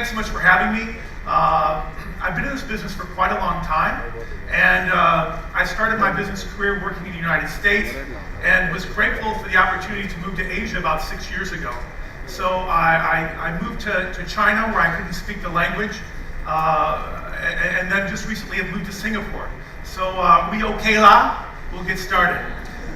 thanks so much for having me. I've been in this business for quite a long time, and I started my business career working in the United States and was grateful for the opportunity to move to Asia about 6 years ago. So I moved to China, where I couldn't speak the language, and then just recently have moved to Singapore. So we okay la? We'll get started.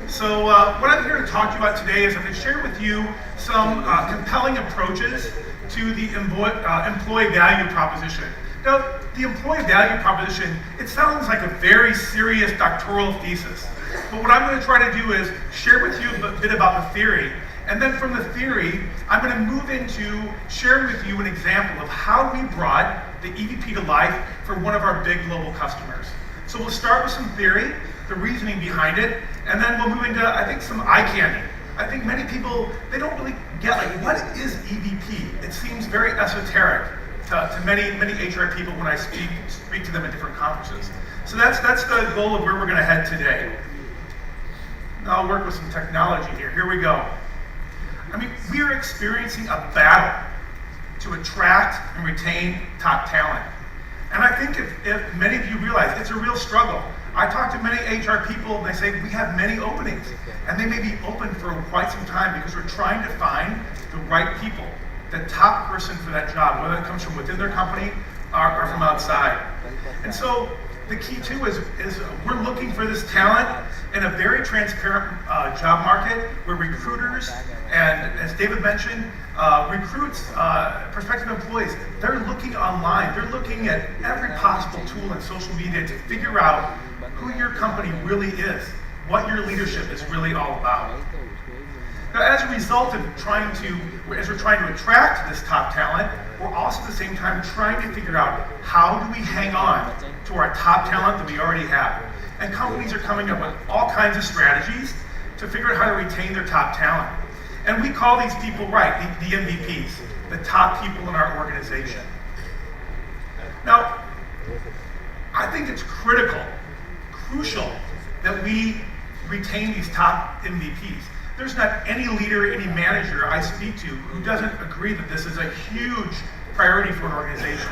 So what I'm here to talk to you about today is I'm going to share with you some compelling approaches to the employee value proposition. Now, the employee value proposition, it sounds like a very serious doctoral thesis. But what I'm going to try to do is share with you a bit about the theory. And then from the theory, I'm going to move into sharing with you an example of how we brought the EVP to life for one of our big global customers. So we'll start with some theory, the reasoning behind it, and then we'll move into, I think, some eye candy. I think many people, they don't really get, like, what is EVP? It seems very esoteric to many HR people when I speak to them at different conferences. So that's the goal of where we're going to head today. Now I'll work with some technology here. Here we go. I mean, we are experiencing a battle to attract and retain top talent. And I think if many of you realize it's a real struggle. I talk to many HR people and they say we have many openings, and they may be open for quite some time because we're trying to find the right people, the top person for that job, whether it comes from within their company or from outside. And so the key too is we're looking for this talent in a very transparent job market where recruiters, and as David mentioned, recruits, prospective employees, they're looking online, they're looking at every possible tool in social media to figure out who your company really is, what your leadership is really all about. Now, as a result of as we're trying to attract this top talent, we're also at the same time trying to figure out how do we hang on to our top talent that we already have. And companies are coming up with all kinds of strategies to figure out how to retain their top talent. And we call these people, the MVPs, the top people in our organization. Now, I think it's crucial that we retain these top MVPs. There's not any leader, any manager I speak to who doesn't agree that this is a huge priority for an organization.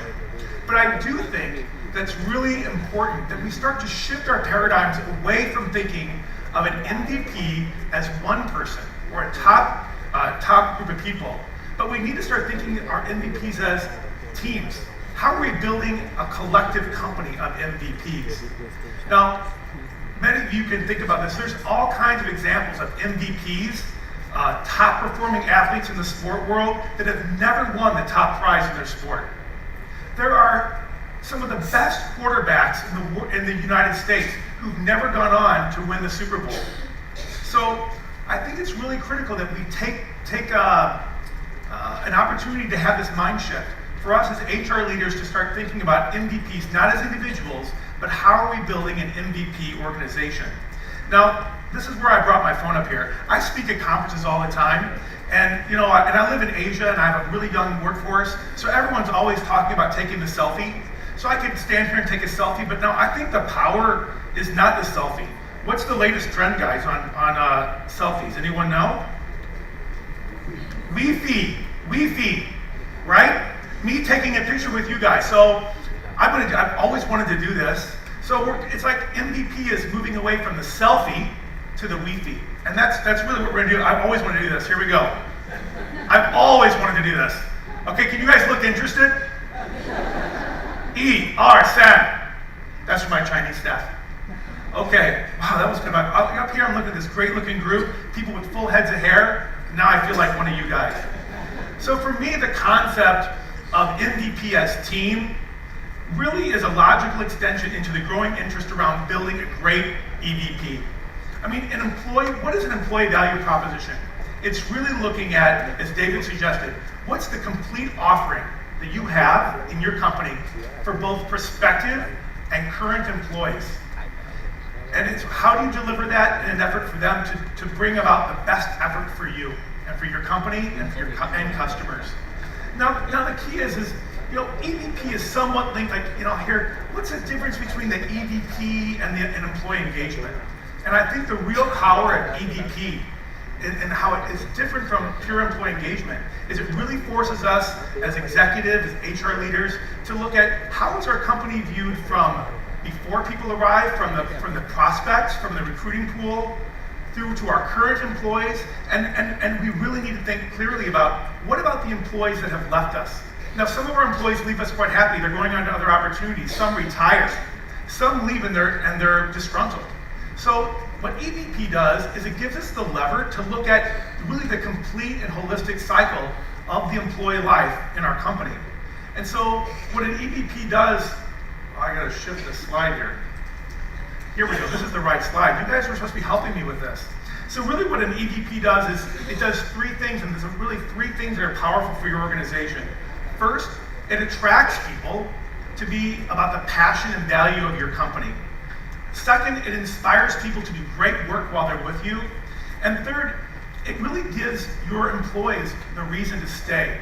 But I do think that's really important that we start to shift our paradigms away from thinking of an MVP as one person or a top group of people. But we need to start thinking of our MVPs as teams. How are we building a collective company of MVPs? Now, many of you can think about this. There's all kinds of examples of MVPs, top performing athletes in the sport world that have never won the top prize in their sport. There are some of the best quarterbacks in the United States who've never gone on to win the Super Bowl. So I think it's really critical that we take an opportunity to have this mind shift for us as HR leaders to start thinking about MVPs, not as individuals, but how are we building an MVP organization? Now, this is where I brought my phone up here. I speak at conferences all the time, and I live in Asia, and I have a really young workforce, so everyone's always talking about taking the selfie. So I could stand here and take a selfie, but no, I think the power is not the selfie. What's the latest trend, guys, on selfies? Anyone know? Wi-Fi, right? Me taking a picture with you guys. So I've always wanted to do this. So it's like MVP is moving away from the selfie to the Wi-Fi. And that's really what we're gonna do. I've always wanted to do this. Here we go. I've always wanted to do this. Okay, can you guys look interested? Sam. That's for my Chinese staff. Okay, wow, that was good. Up here I'm looking at this great looking group, people with full heads of hair. Now I feel like one of you guys. So for me, the concept of MVP as team really is a logical extension into the growing interest around building a great EVP. I mean, what is an employee value proposition? It's really looking at, as David suggested, what's the complete offering that you have in your company for both prospective and current employees. And it's how do you deliver that in an effort for them to bring about the best effort for you and for your company and for your end customers. Now the key is EVP is somewhat linked, here, what's the difference between the EVP and employee engagement? And I think the real power at EVP and how it is different from pure employee engagement is it really forces us as executives, as HR leaders, to look at how is our company viewed from before people arrive, from the prospects, from the recruiting pool, through to our current employees, and we really need to think clearly about what about the employees that have left us. Now, some of our employees leave us quite happy. They're going on to other opportunities. Some retire. Some leave and they're disgruntled. So what EVP does is it gives us the lever to look at really the complete and holistic cycle of the employee life in our company. And so what an EVP does, I gotta shift this slide here. Here we go, this is the right slide. You guys are supposed to be helping me with this. So really what an EVP does is it does three things, and there's really three things that are powerful for your organization. First, it attracts people to be about the passion and value of your company. Second, it inspires people to do great work while they're with you. And third, it really gives your employees the reason to stay.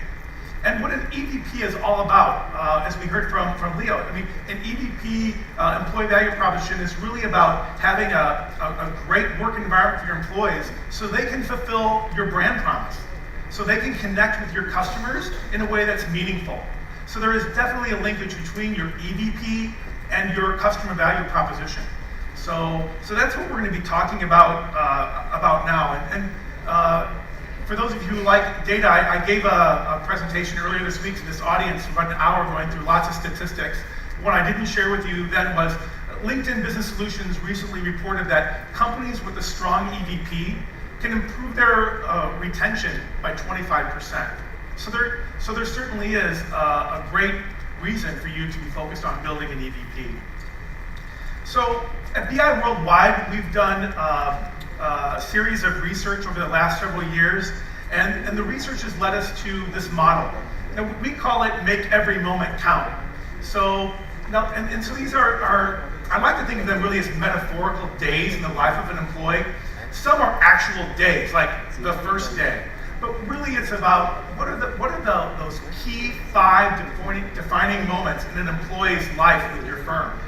And what an EVP is all about, as we heard from Leo, I mean, an EVP employee value proposition is really about having a great work environment for your employees so they can fulfill your brand promise, so they can connect with your customers in a way that's meaningful. So there is definitely a linkage between your EVP and your customer value proposition. So that's what we're going to be talking about now. And for those of you who like data, I gave a presentation earlier this week to this audience, about an hour, going through lots of statistics. What I didn't share with you then was LinkedIn Business Solutions recently reported that companies with a strong EVP can improve their retention by 25%. So there certainly is a great reason for you to be focused on building an EVP. So at BI Worldwide, we've done a series of research over the last several years, and the research has led us to this model. Now, we call it make every moment count. So now, and so these are I like to think of them really as metaphorical days in the life of an employee. Some are actual days, like the first day. But really it's about what are those key 5 defining moments in an employee's life with your firm.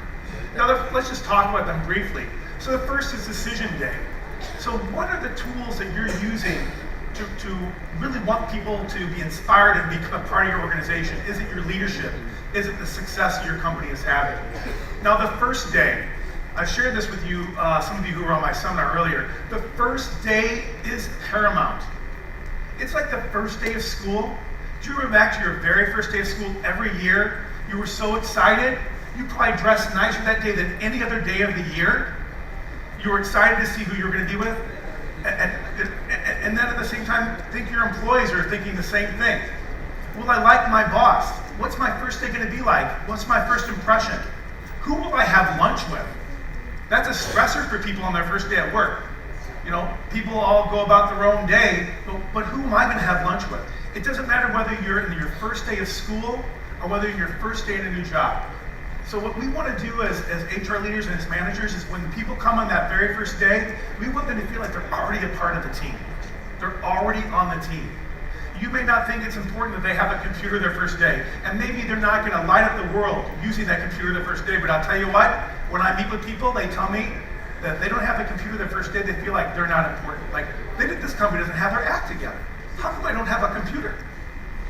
Now let's just talk about them briefly. So the first is decision day. So what are the tools that you're using to really want people to be inspired and become a part of your organization? Is it your leadership? Is it the success your company is having? Now the first day, I shared this with you, some of you who were on my seminar earlier. The first day is paramount. It's like the first day of school. Do you remember back to your very first day of school every year? You were so excited. You probably dressed nicer that day than any other day of the year. You were excited to see who you were going to be with. And then at the same time, think your employees are thinking the same thing. Will I like my boss? What's my first day going to be like? What's my first impression? Who will I have lunch with? That's a stressor for people on their first day at work. You know, people all go about their own day, but who am I going to have lunch with? It doesn't matter whether you're in your first day of school or whether you're your first day in a new job. So what we want to do as HR leaders and as managers is when people come on that very first day, we want them to feel like they're already a part of the team. They're already on the team. You may not think it's important that they have a computer their first day, and maybe they're not going to light up the world using that computer their first day, but I'll tell you what, when I meet with people, they tell me that they don't have a computer their first day, they feel like they're not important. Like, this company doesn't have their act together. How come I don't have a computer?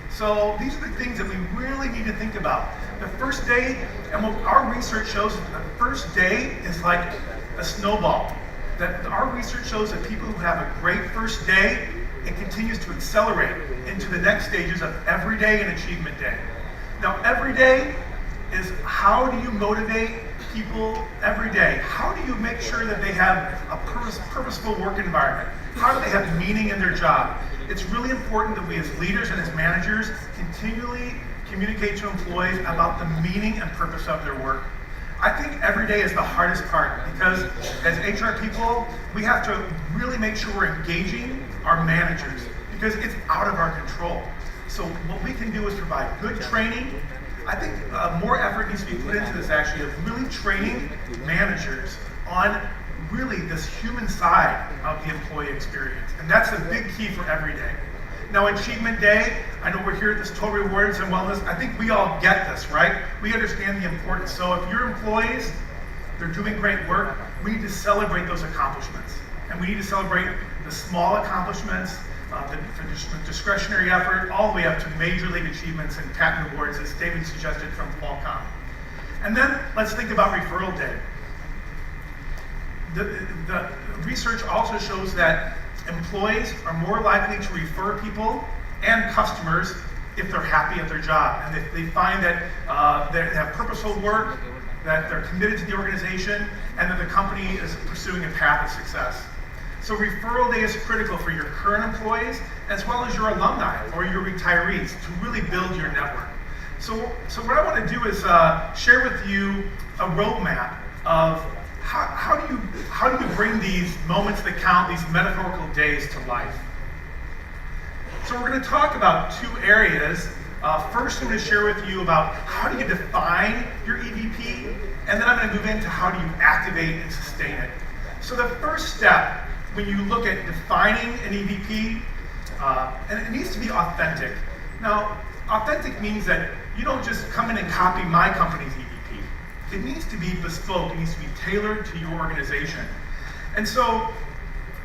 So these are the things that we really need to think about. The first day, and what our research shows, the first day is like a snowball. That our research shows that people who have a great first day, it continues to accelerate into the next stages of every day and achievement day. Now, every day is how do you motivate people every day? How do you make sure that they have a purposeful work environment? How do they have meaning in their job? It's really important that we as leaders and as managers continually communicate to employees about the meaning and purpose of their work. I think every day is the hardest part because as HR people, we have to really make sure we're engaging our managers because it's out of our control. So what we can do is provide good training. I think more effort needs to be put into this actually of really training managers on really this human side of the employee experience. And that's a big key for every day. Now, Achievement Day, I know we're here at this Total Rewards and Wellness. I think we all get this, right? We understand the importance. So if your employees, they're doing great work, we need to celebrate those accomplishments. And we need to celebrate the small accomplishments, the discretionary effort, all the way up to major league achievements and patent awards, as David suggested from Qualcomm. And then let's think about referral day. The research also shows that employees are more likely to refer people and customers if they're happy at their job, and if they find that they have purposeful work, that they're committed to the organization, and that the company is pursuing a path of success. So referral day is critical for your current employees as well as your alumni or your retirees to really build your network. So what I want to do is share with you a roadmap of how do you bring these moments that count, these metaphorical days, to life. So we're going to talk about two areas. First, I'm going to share with you about how do you define your EVP, and then I'm going to move into how do you activate and sustain it. So the first step, when you look at defining an EVP, and it needs to be authentic. Now, authentic means that you don't just come in and copy my company's EVP. It needs to be bespoke. It needs to be tailored to your organization. And so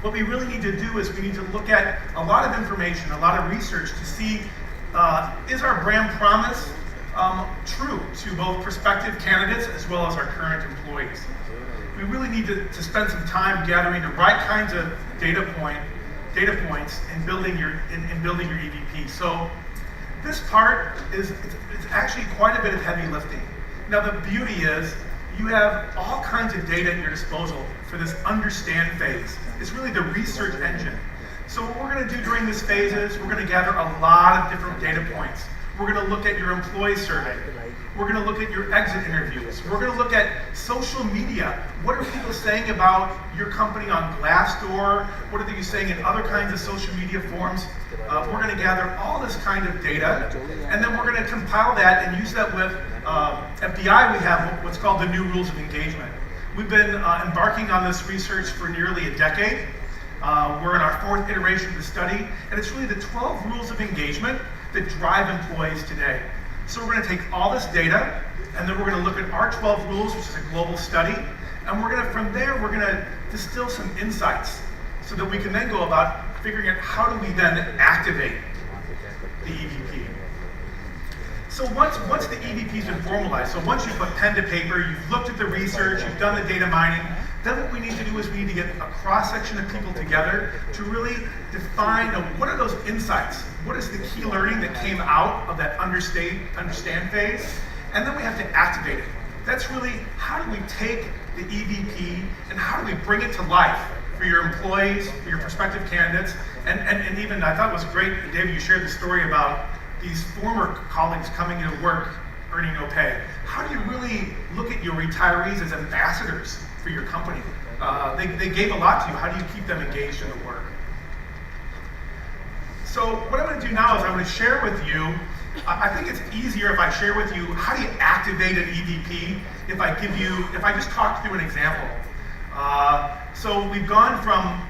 what we really need to do is we need to look at a lot of information, a lot of research to see, is our brand promise true to both prospective candidates as well as our current employees? We really need to spend some time gathering the right kinds of data points in building your EVP. So this part it's actually quite a bit of heavy lifting. Now the beauty is you have all kinds of data at your disposal for this understand phase. It's really the research engine. So what we're going to do during this phase is we're going to gather a lot of different data points. We're going to look at your employee survey. We're going to look at your exit interviews. We're going to look at social media. What are people saying about your company on Glassdoor? What are they saying in other kinds of social media forums? We're going to gather all this kind of data, and then we're going to compile that and use that with, at BI we have what's called the new rules of engagement. We've been embarking on this research for nearly a decade. We're in our fourth iteration of the study, and it's really the 12 rules of engagement that drive employees today. So we're going to take all this data, and then we're going to look at our 12 rules, which is a global study, and from there we're going to distill some insights so that we can then go about figuring out how do we then activate the EVP. So once the EVP's been formalized, so once you put pen to paper, you've looked at the research, you've done the data mining, then what we need to do is we need to get a cross-section of people together to really define what are those insights, what is the key learning that came out of that understand phase, and then we have to activate it. That's really how do we take the EVP and how do we bring it to life for your employees, for your prospective candidates, and even I thought it was great, David, you shared the story about these former colleagues coming into work earning no pay. How do you really look at your retirees as ambassadors for your company? They gave a lot to you. How do you keep them engaged in the work? So what I'm going to do now is I'm going to share with you, I think it's easier if I share with you how do you activate an EVP if I just talk through an example. So we've gone from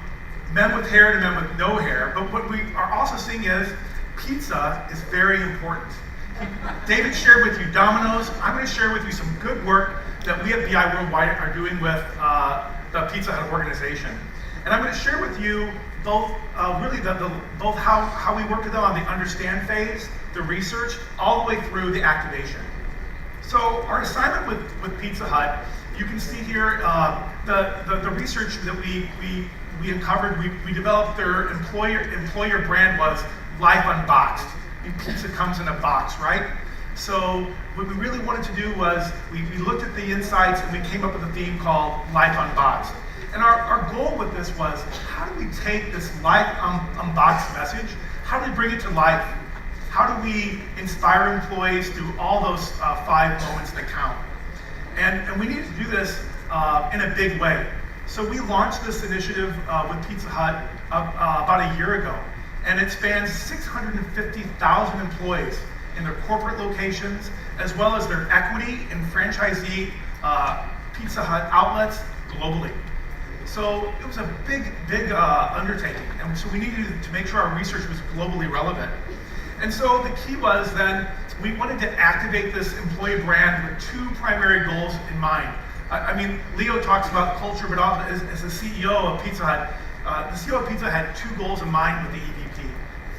men with hair to men with no hair, but what we are also seeing is pizza is very important. David shared with you Domino's. I'm going to share with you some good work that we at BI Worldwide are doing with the Pizza Hut organization. And I'm going to share with you both both how we work with them on the understand phase, the research, all the way through the activation. So our assignment with Pizza Hut, you can see here the research that we uncovered. We developed their employer brand was Life Unboxed. Pizza comes in a box, right? So what we really wanted to do was we looked at the insights and we came up with a theme called Life Unboxed. And our goal with this was, how do we take this Life Unboxed message, how do we bring it to life? How do we inspire employees through all those 5 moments that count? And we needed to do this in a big way. So we launched this initiative with Pizza Hut about a year ago. And it spans 650,000 employees in their corporate locations, as well as their equity and franchisee Pizza Hut outlets globally. So it was a big undertaking, and so we needed to make sure our research was globally relevant. And so the key was then, we wanted to activate this employee brand with 2 primary goals in mind. I mean, Leo talks about culture, but as the CEO of Pizza Hut, the CEO of Pizza had two goals in mind with the EVP.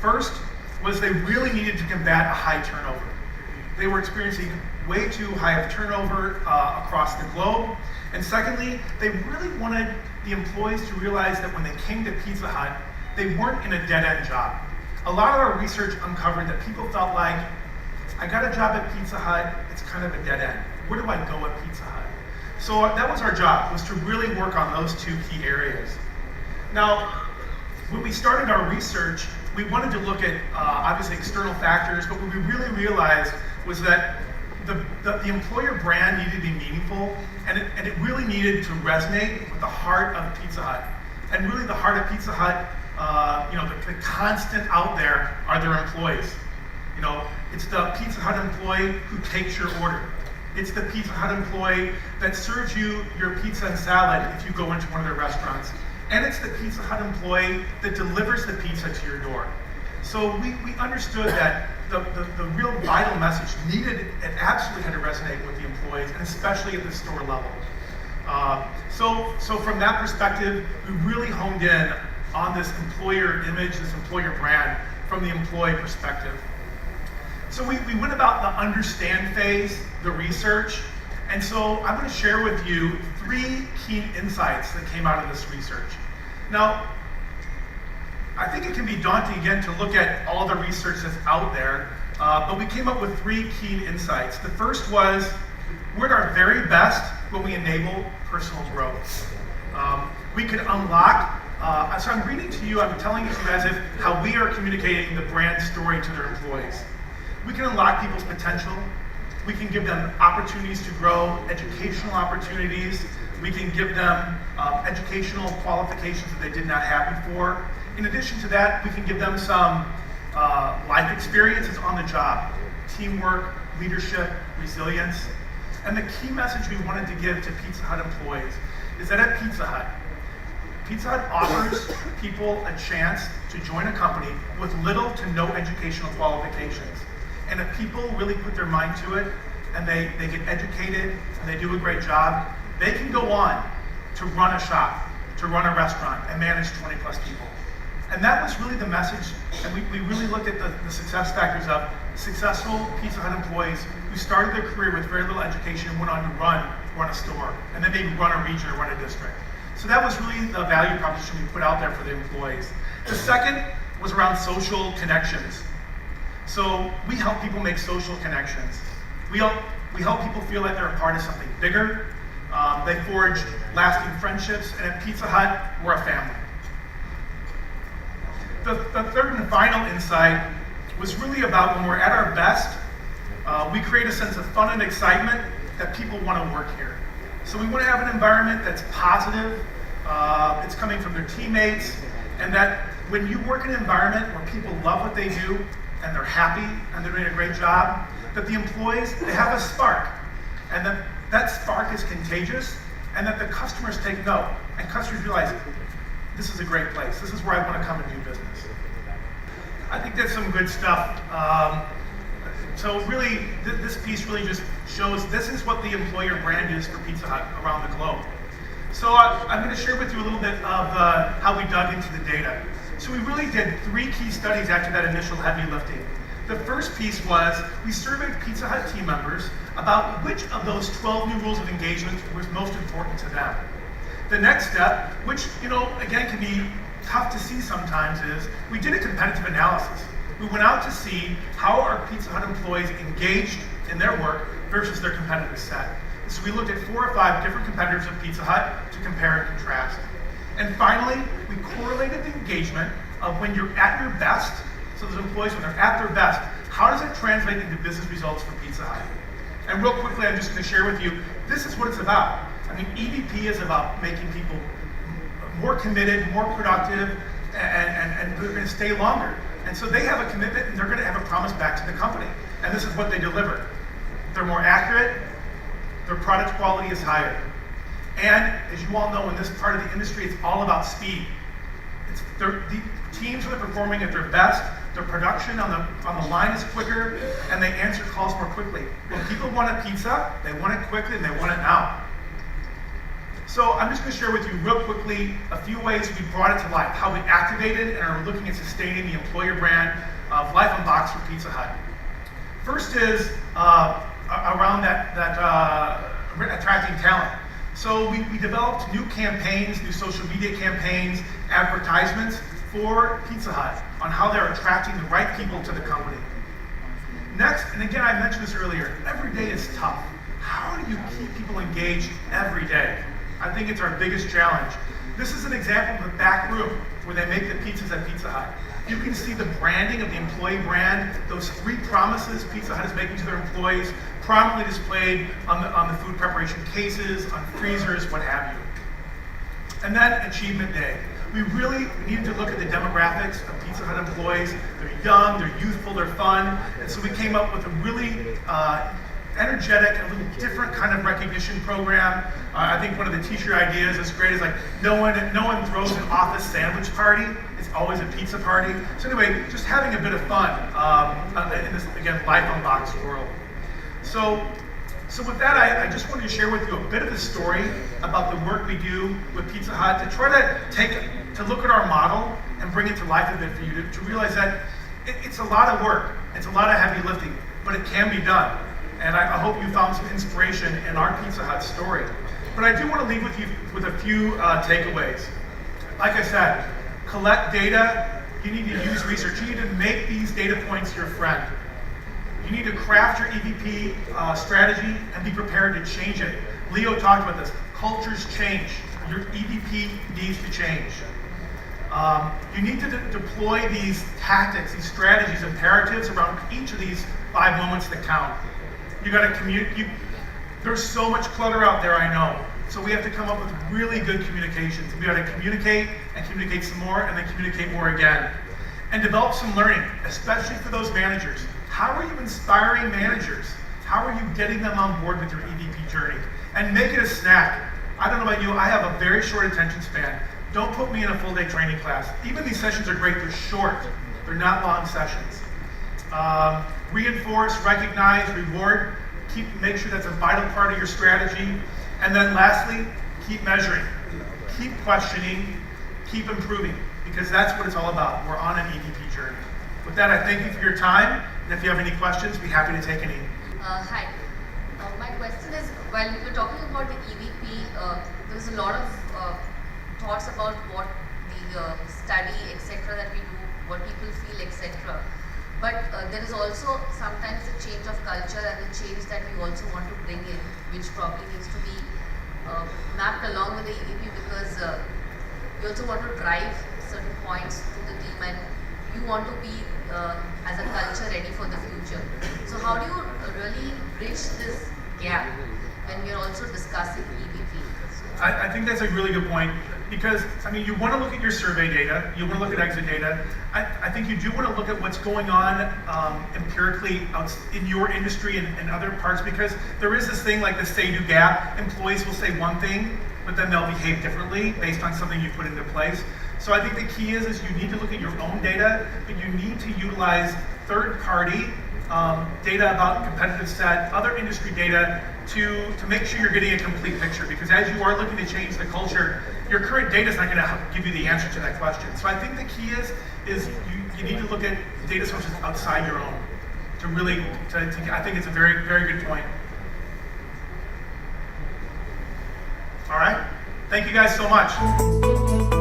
First was they really needed to combat a high turnover. They were experiencing way too high of turnover across the globe. And secondly, they really wanted the employees to realize that when they came to Pizza Hut, they weren't in a dead-end job. A lot of our research uncovered that people felt like, I got a job at Pizza Hut, it's kind of a dead end. Where do I go at Pizza Hut? So that was our job, was to really work on those two key areas. Now, when we started our research, we wanted to look at obviously external factors, but what we really realized was that the employer brand needed to be meaningful, and it really needed to resonate with the heart of Pizza Hut. And really the heart of Pizza Hut, the constant out there are their employees. It's the Pizza Hut employee who takes your order. It's the Pizza Hut employee that serves you your pizza and salad if you go into one of their restaurants. And it's the Pizza Hut employee that delivers the pizza to your door. So we understood that the real vital message needed and absolutely had to resonate with the employees, and especially at the store level. So from that perspective, we really honed in on this employer image, this employer brand from the employee perspective. So we went about the understand phase, the research, and so I'm going to share with you 3 key insights that came out of this research. Now, I think it can be daunting again to look at all the research that's out there, but we came up with 3 key insights. The first was, we're at our very best when we enable personal growth. We could unlock, so I'm reading to you, I'm telling you as if how we are communicating the brand story to their employees. We can unlock people's potential. We can give them opportunities to grow, educational opportunities. We can give them educational qualifications that they did not have before. In addition to that, we can give them some life experiences on the job, teamwork, leadership, resilience. And the key message we wanted to give to Pizza Hut employees is that at Pizza Hut offers people a chance to join a company with little to no educational qualifications. And if people really put their mind to it, and they get educated, and they do a great job, they can go on to run a shop, to run a restaurant, and manage 20 plus people. And that was really the message, and we really looked at the success factors of successful Pizza Hut employees who started their career with very little education and went on to run a store, and then maybe run a region or run a district. So that was really the value proposition we put out there for the employees. The second was around social connections. So we help people make social connections. We help people feel like they're a part of something bigger. They forge lasting friendships, and at Pizza Hut, we're a family. The third and final insight was really about when we're at our best, we create a sense of fun and excitement that people want to work here. So we want to have an environment that's positive, it's coming from their teammates, and that when you work in an environment where people love what they do, and they're happy, and they're doing a great job, that the employees, they have a spark, and that spark is contagious, and that the customers take note, and customers realize, this is a great place, this is where I want to come and do business. I think that's some good stuff. So really, this piece really just shows this is what the employer brand is for Pizza Hut around the globe. So I'm going to share with you a little bit of how we dug into the data. So we really did 3 key studies after that initial heavy lifting. The first piece was we surveyed Pizza Hut team members about which of those 12 new rules of engagement was most important to them. The next step, which again can be tough to see sometimes, is we did a competitive analysis. We went out to see how our Pizza Hut employees engaged in their work versus their competitive set. So we looked at 4 or 5 different competitors of Pizza Hut to compare and contrast. And finally, we correlated the engagement of when you're at your best, so those employees, when they're at their best, how does it translate into business results for Pizza Hut? And real quickly, I'm just going to share with you, this is what it's about. I mean, EVP is about making people more committed, more productive, and they're going to stay longer. And so they have a commitment, and they're going to have a promise back to the company. And this is what they deliver. They're more accurate, their product quality is higher. And as you all know, in this part of the industry, it's all about speed. The teams that are performing at their best, their production on the line is quicker, and they answer calls more quickly. When people want a pizza, they want it quickly and they want it now. So I'm just going to share with you real quickly a few ways we brought it to life, how we activated and are looking at sustaining the employer brand of Life on Box for Pizza Hut. First is around attracting talent. So we developed new campaigns, new social media campaigns, advertisements for Pizza Hut on how they're attracting the right people to the company. Next, and again, I mentioned this earlier, every day is tough. How do you keep people engaged every day? I think it's our biggest challenge. This is an example of the back room where they make the pizzas at Pizza Hut. You can see the branding of the employee brand, those 3 promises Pizza Hut is making to their employees, prominently displayed on the food preparation cases, on freezers, what have you. And then Achievement Day. We really needed to look at the demographics of Pizza Hut employees. They're young, they're youthful, they're fun, and so we came up with a really energetic, a little different kind of recognition program. I think one of the t-shirt ideas is great. Is like no one throws an office sandwich party. It's always a pizza party. So anyway, just having a bit of fun in this, again, Life on Box world. So with that, I just wanted to share with you a bit of the story about the work we do with Pizza Hut to try to look at our model and bring it to life a bit for you to realize that it's a lot of work. It's a lot of heavy lifting, but it can be done. And I hope you found some inspiration in our Pizza Hut story. But I do want to leave with you with a few takeaways. Like I said, collect data. You need to use research. You need to make these data points your friend. You need to craft your EVP strategy and be prepared to change it. Leo talked about this. Cultures change. Your EVP needs to change. You need to deploy these tactics, these strategies, imperatives around each of these 5 moments that count. You got to communicate. There's so much clutter out there, I know. So we have to come up with really good communications. We got to communicate and communicate some more and then communicate more again. And develop some learning, especially for those managers. How are you inspiring managers? How are you getting them on board with your EVP journey? And make it a snack. I don't know about you, I have a very short attention span. Don't put me in a full day training class. Even these sessions are great, they're short. They're not long sessions. Reinforce, recognize, reward. Make sure that's a vital part of your strategy. And then lastly, keep measuring. Keep questioning, keep improving, because that's what it's all about. We're on an EVP journey. With that, I thank you for your time. And if you have any questions, be happy to take any. Hi. My question is, while we were talking about the EVP, there's a lot of thoughts about what the study, etc., that we do, what people feel, etc. But there is also sometimes a change of culture and a change that we also want to bring in, which probably needs to be mapped along with the EVP, because we also want to drive certain points to the team, and you want to be as a culture ready for the future. So how do you really bridge this gap when we're also discussing EVP? I think that's a really good point, because I mean, you want to look at your survey data, you want to look at exit data. I think you do want to look at what's going on empirically in your industry and other parts, because there is this thing like the say-do gap. Employees will say one thing, but then they'll behave differently based on something you put into place. So I think the key is you need to look at your own data, but you need to utilize third-party data about competitive set, other industry data to make sure you're getting a complete picture, because as you are looking to change the culture, your current data is not going to give you the answer to that question. So I think the key is you need to look at data sources outside your own to really, I think it's a very, very good point. All right, thank you guys so much.